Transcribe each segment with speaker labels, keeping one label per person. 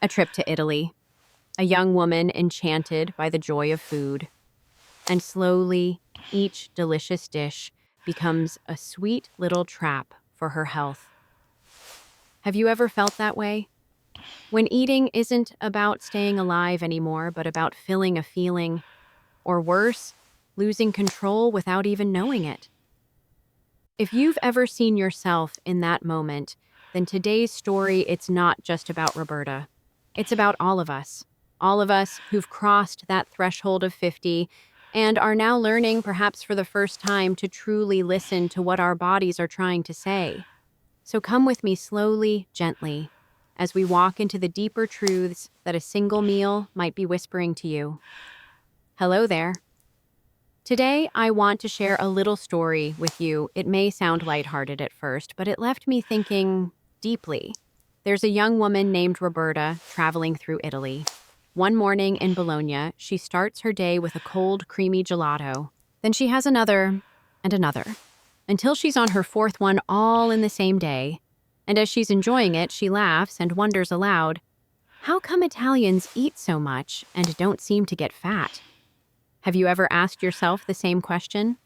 Speaker 1: A trip to Italy. A young woman enchanted by the joy of food. And slowly, each delicious dish becomes a sweet little trap for her health. Have you ever felt that way? When eating isn't about staying alive anymore, but about filling a feeling, or worse, losing control without even knowing it. If you've ever seen yourself in that moment, then today's story, it's not just about Roberta. It's about all of us who've crossed that threshold of 50 and are now learning, perhaps for the first time, to truly listen to what our bodies are trying to say. So come with me slowly, gently, as we walk into the deeper truths that a single meal might be whispering to you. Hello there. Today, I want to share a little story with you. It may sound lighthearted at first, but it left me thinking deeply. There's a young woman named Roberta traveling through Italy. One morning in Bologna, she starts her day with a cold, creamy gelato. Then she has another and another, until she's on her fourth one all in the same day. And as she's enjoying it, she laughs and wonders aloud, how come Italians eat so much and don't seem to get fat? Have you ever asked yourself the same question?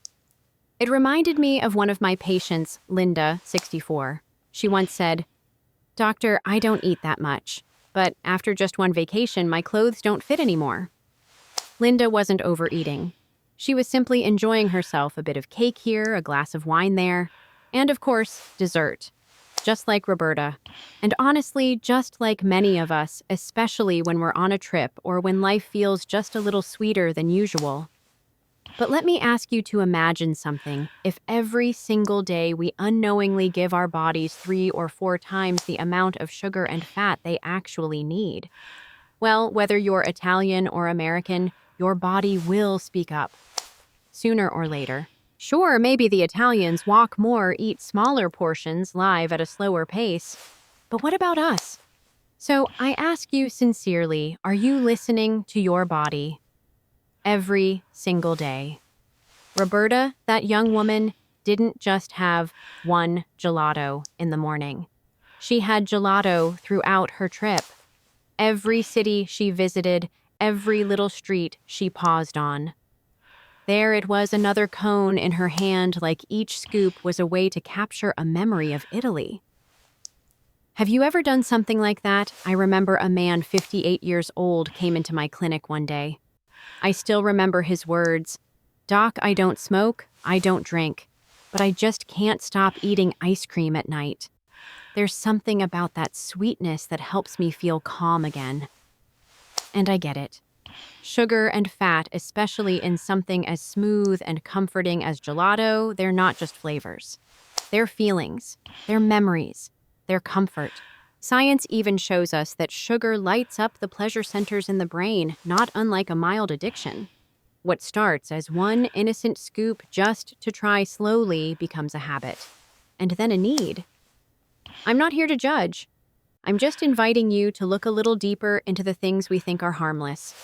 Speaker 1: It reminded me of one of my patients, Linda, 64. She once said, "Doctor, I don't eat that much, but after just one vacation, my clothes don't fit anymore." Linda wasn't overeating. She was simply enjoying herself, a bit of cake here, a glass of wine there, and of course, dessert. Just like Roberta. And honestly, just like many of us, especially when we're on a trip or when life feels just a little sweeter than usual. But let me ask you to imagine something. If every single day we unknowingly give our bodies 3 or 4 times the amount of sugar and fat they actually need. Well, whether you're Italian or American, your body will speak up. Sooner or later. Sure, maybe the Italians walk more, eat smaller portions, live at a slower pace. But what about us? So I ask you sincerely, are you listening to your body every single day? Roberta, that young woman, didn't just have one gelato in the morning. She had gelato throughout her trip. Every city she visited, every little street she paused on. There it was, another cone in her hand, like each scoop was a way to capture a memory of Italy. Have you ever done something like that? I remember a man 58 years old came into my clinic one day. I still remember his words, "Doc, I don't smoke, I don't drink, but I just can't stop eating ice cream at night. There's something about that sweetness that helps me feel calm again." And I get it. Sugar and fat, especially in something as smooth and comforting as gelato, they're not just flavors. They're feelings, they're memories, they're comfort. Science even shows us that sugar lights up the pleasure centers in the brain, not unlike a mild addiction. What starts as one innocent scoop just to try slowly becomes a habit, and then a need. I'm not here to judge. I'm just inviting you to look a little deeper into the things we think are harmless.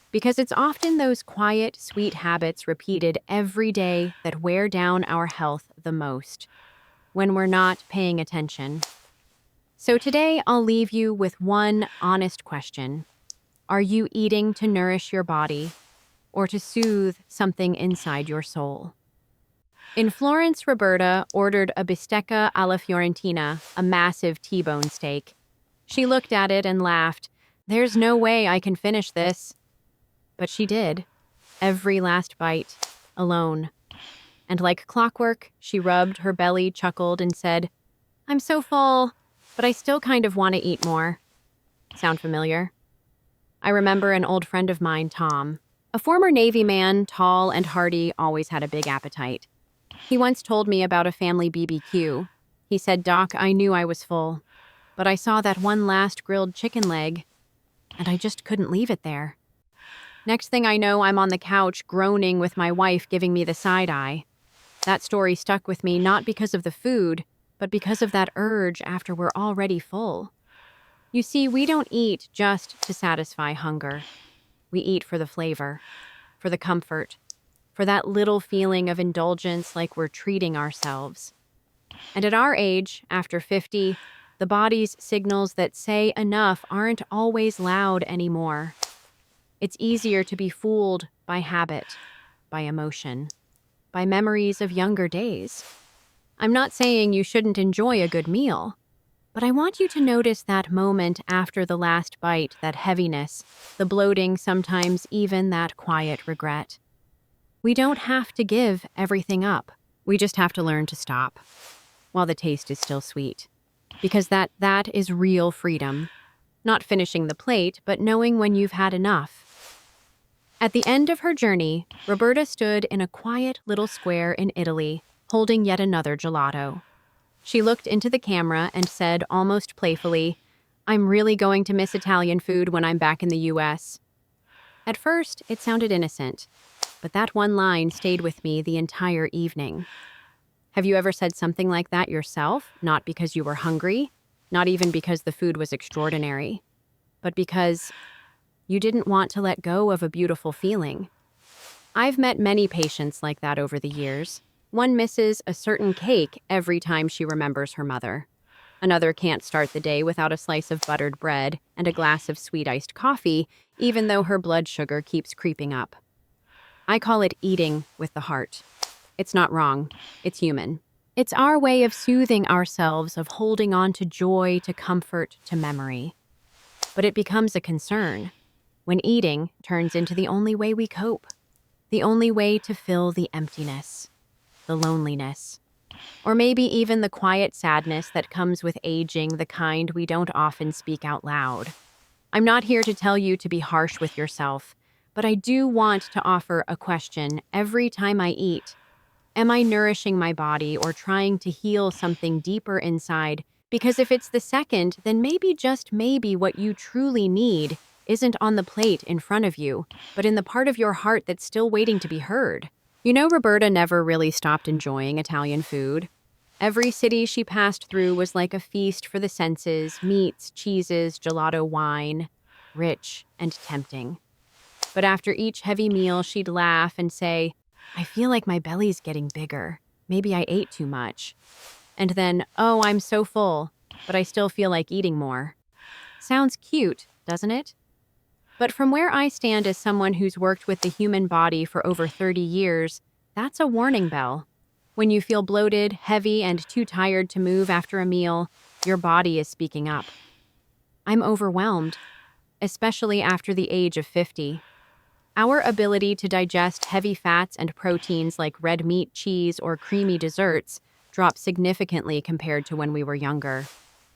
Speaker 1: Because it's often those quiet, sweet habits repeated every day that wear down our health the most, when we're not paying attention. So today, I'll leave you with one honest question. Are you eating to nourish your body or to soothe something inside your soul? In Florence, Roberta ordered a bistecca alla Fiorentina, a massive T-bone steak. She looked at it and laughed. "There's no way I can finish this." But she did, every last bite, alone. And like clockwork, she rubbed her belly, chuckled, and said, "I'm so full, but I still kind of want to eat more." Sound familiar? I remember an old friend of mine, Tom. A former Navy man, tall and hearty, always had a big appetite. He once told me about a family BBQ. He said, "Doc, I knew I was full, but I saw that one last grilled chicken leg, and I just couldn't leave it there." Next thing I know, I'm on the couch groaning with my wife giving me the side eye. That story stuck with me not because of the food, but because of that urge after we're already full. You see, we don't eat just to satisfy hunger. We eat for the flavor, for the comfort, for that little feeling of indulgence like we're treating ourselves. And at our age, after 50, The body's signals that say enough aren't always loud anymore. It's easier to be fooled by habit, by emotion, by memories of younger days. I'm not saying you shouldn't enjoy a good meal, but I want you to notice that moment after the last bite, that heaviness, the bloating, sometimes even that quiet regret. We don't have to give everything up. We just have to learn to stop while the taste is still sweet. Because that is real freedom. Not finishing the plate, but knowing when you've had enough. At the end of her journey, Roberta stood in a quiet little square in Italy, holding yet another gelato. She looked into the camera and said almost playfully, "I'm really going to miss Italian food when I'm back in the US." At first, it sounded innocent, but that one line stayed with me the entire evening. Have you ever said something like that yourself, not because you were hungry, not even because the food was extraordinary, but because you didn't want to let go of a beautiful feeling? I've met many patients like that over the years. One misses a certain cake every time she remembers her mother. Another can't start the day without a slice of buttered bread and a glass of sweet iced coffee, even though her blood sugar keeps creeping up. I call it eating with the heart. It's not wrong. It's human. It's our way of soothing ourselves, of holding on to joy, to comfort, to memory. But it becomes a concern when eating turns into the only way we cope, the only way to fill the emptiness, the loneliness, or maybe even the quiet sadness that comes with aging, the kind we don't often speak out loud. I'm not here to tell you to be harsh with yourself, but I do want to offer a question every time I eat. Am I nourishing my body or trying to heal something deeper inside? Because if it's the second, then maybe, just maybe, what you truly need isn't on the plate in front of you, but in the part of your heart that's still waiting to be heard. You know, Roberta never really stopped enjoying Italian food. Every city she passed through was like a feast for the senses: meats, cheeses, gelato, wine, rich and tempting. But after each heavy meal, she'd laugh and say, "I feel like my belly's getting bigger. Maybe I ate too much." And then, "Oh, I'm so full, but I still feel like eating more." Sounds cute, doesn't it? But from where I stand as someone who's worked with the human body for over 30 years, that's a warning bell. When you feel bloated, heavy, and too tired to move after a meal, your body is speaking up. I'm overwhelmed, especially after the age of 50. Our ability to digest heavy fats and proteins like red meat, cheese, or creamy desserts dropped significantly compared to when we were younger.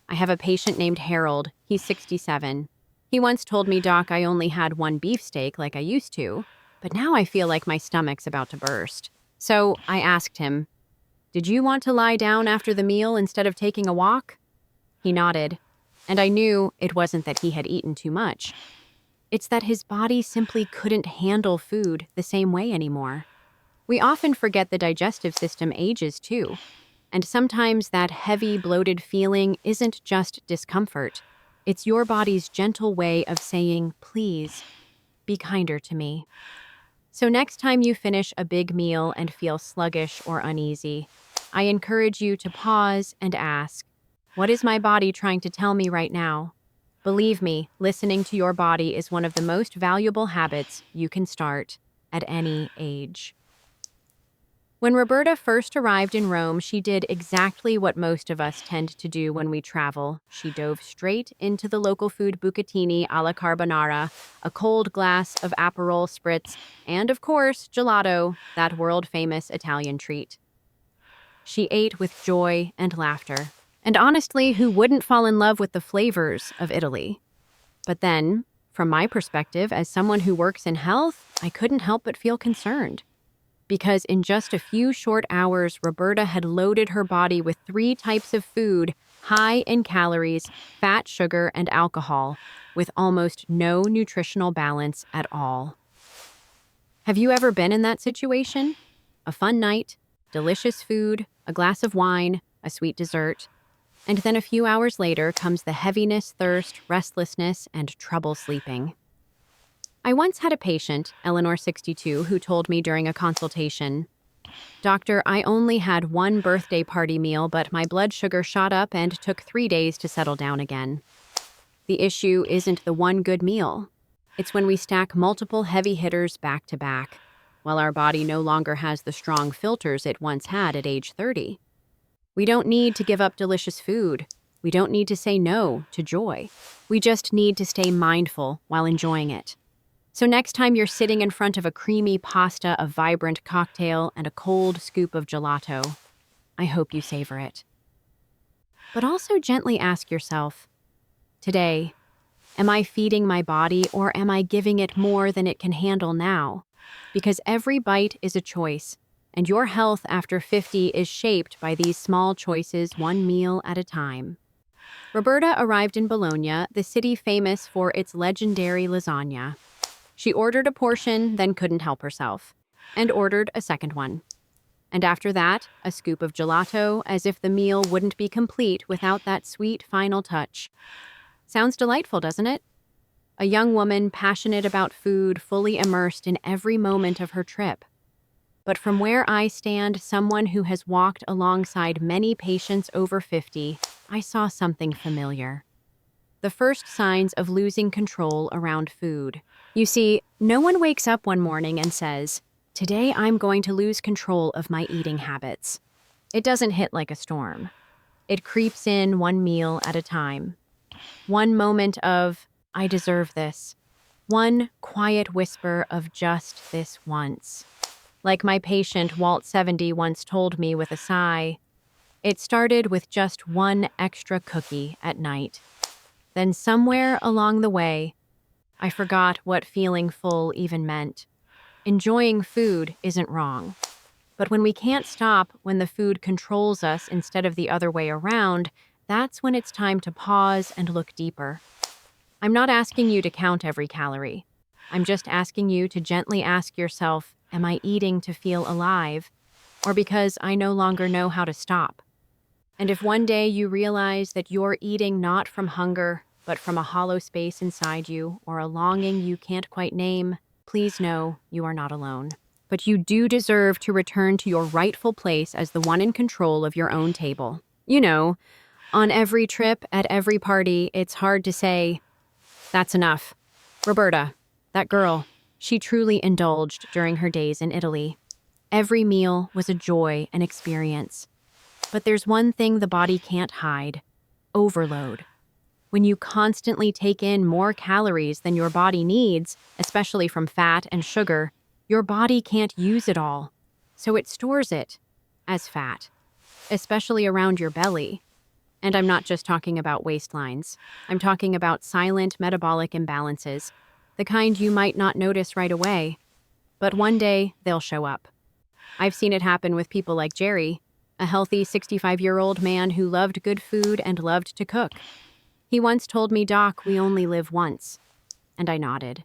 Speaker 1: I have a patient named Harold. He's 67. He once told me, "Doc, I only had one beefsteak like I used to, but now I feel like my stomach's about to burst." So I asked him, "Did you want to lie down after the meal instead of taking a walk?" He nodded, and I knew it wasn't that he had eaten too much. It's that his body simply couldn't handle food the same way anymore. We often forget the digestive system ages too, and sometimes that heavy, bloated feeling isn't just discomfort. It's your body's gentle way of saying, "Please, be kinder to me." So next time you finish a big meal and feel sluggish or uneasy, I encourage you to pause and ask, "What is my body trying to tell me right now?" Believe me, listening to your body is one of the most valuable habits you can start at any age. When Roberta first arrived in Rome, she did exactly what most of us tend to do when we travel. She dove straight into the local food bucatini alla carbonara, a cold glass of Aperol spritz, and of course, gelato, that world-famous Italian treat. She ate with joy and laughter. And honestly, who wouldn't fall in love with the flavors of Italy? But then, from my perspective, as someone who works in health, I couldn't help but feel concerned. Because in just a few short hours, Roberta had loaded her body with 3 types of food high in calories, fat, sugar, and alcohol, with almost no nutritional balance at all. Have you ever been in that situation? A fun night, delicious food, a glass of wine, a sweet dessert, and then a few hours later comes the heaviness, thirst, restlessness, and trouble sleeping. I once had a patient, Eleanor 62, who told me during a consultation, Doctor, I only had one birthday party meal, but my blood sugar shot up and took 3 days to settle down again. The issue isn't the one good meal. It's when we stack multiple heavy hitters back to back, while our body no longer has the strong filters it once had at age 30. We don't need to give up delicious food. We don't need to say no to joy. We just need to stay mindful while enjoying it. So next time you're sitting in front of a creamy pasta, a vibrant cocktail, and a cold scoop of gelato, I hope you savor it. But also gently ask yourself, today, am I feeding my body or am I giving it more than it can handle now? Because every bite is a choice, and your health after 50 is shaped by these small choices, one meal at a time. Roberta arrived in Bologna, the city famous for its legendary lasagna. She ordered a portion, then couldn't help herself, and ordered a second one. And after that, a scoop of gelato, as if the meal wouldn't be complete without that sweet final touch. Sounds delightful, doesn't it? A young woman passionate about food, fully immersed in every moment of her trip. But from where I stand, someone who has walked alongside many patients over 50, I saw something familiar. The first signs of losing control around food. You see, no one wakes up one morning and says, "Today I'm going to lose control of my eating habits." It doesn't hit like a storm. It creeps in one meal at a time. One moment of, "I deserve this." One quiet whisper of just this once. Like my patient Walt 70 once told me with a sigh, it started with just one extra cookie at night. Then somewhere along the way, I forgot what feeling full even meant. Enjoying food isn't wrong. But when we can't stop when the food controls us instead of the other way around, that's when it's time to pause and look deeper. I'm not asking you to count every calorie. I'm just asking you to gently ask yourself, am I eating to feel alive, or because I no longer know how to stop? And if one day you realize that you're eating not from hunger, but from a hollow space inside you or a longing you can't quite name, please know you are not alone. But you do deserve to return to your rightful place as the one in control of your own table. You know, on every trip, at every party, it's hard to say, "That's enough." Roberta, that girl, she truly indulged during her days in Italy. Every meal was a joy and experience. But there's one thing the body can't hide: overload. When you constantly take in more calories than your body needs, especially from fat and sugar, your body can't use it all. So it stores it as fat, especially around your belly. And I'm not just talking about waistlines. I'm talking about silent metabolic imbalances, the kind you might not notice right away, but one day they'll show up. I've seen it happen with people like Jerry, a healthy 65-year-old man who loved good food and loved to cook. He once told me, "Doc, we only live once." And I nodded.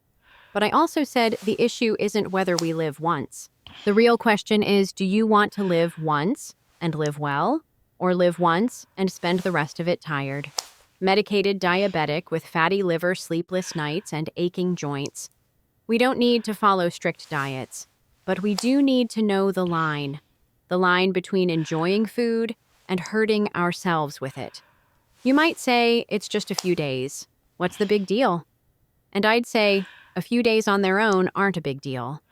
Speaker 1: But I also said the issue isn't whether we live once. The real question is, do you want to live once and live well, or live once and spend the rest of it tired? Medicated diabetic with fatty liver, sleepless nights, and aching joints. We don't need to follow strict diets, but we do need to know the line between enjoying food and hurting ourselves with it. You might say, it's just a few days. What's the big deal? And I'd say, a few days on their own aren't a big deal.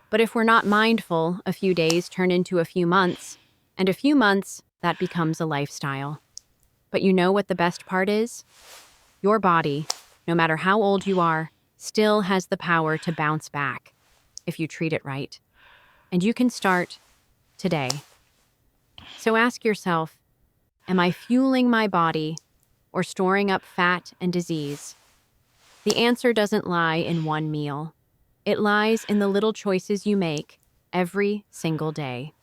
Speaker 1: But if we're not mindful, a few days turn into a few months, and a few months, that becomes a lifestyle. But you know what the best part is? Your body, no matter how old you are, still has the power to bounce back if you treat it right. And you can start today. So ask yourself, am I fueling my body or storing up fat and disease? The answer doesn't lie in one meal. It lies in the little choices you make every single day.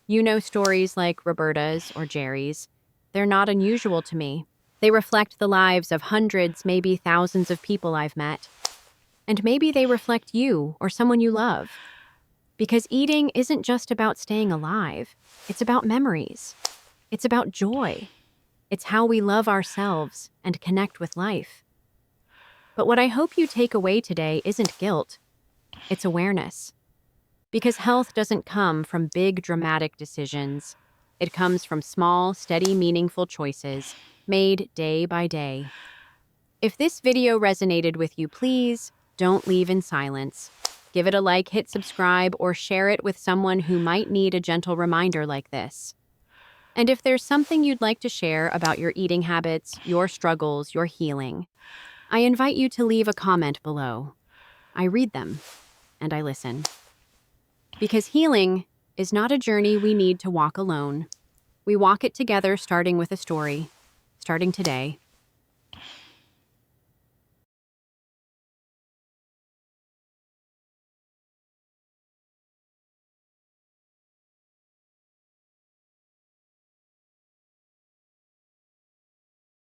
Speaker 1: You know stories like Roberta's or Jerry's. They're not unusual to me. They reflect the lives of hundreds, maybe thousands of people I've met. And maybe they reflect you or someone you love. Because eating isn't just about staying alive. It's about memories. It's about joy. It's how we love ourselves and connect with life. But what I hope you take away today isn't guilt. It's awareness. Because health doesn't come from big, dramatic decisions. It comes from small, steady, meaningful choices made day by day. If this video resonated with you, please don't leave in silence. Give it a like, hit subscribe, or share it with someone who might need a gentle reminder like this. And if there's something you'd like to share about your eating habits, your struggles, your healing, I invite you to leave a comment below. I read them and I listen. Because healing is not a journey we need to walk alone. We walk it together, starting with a story, starting today.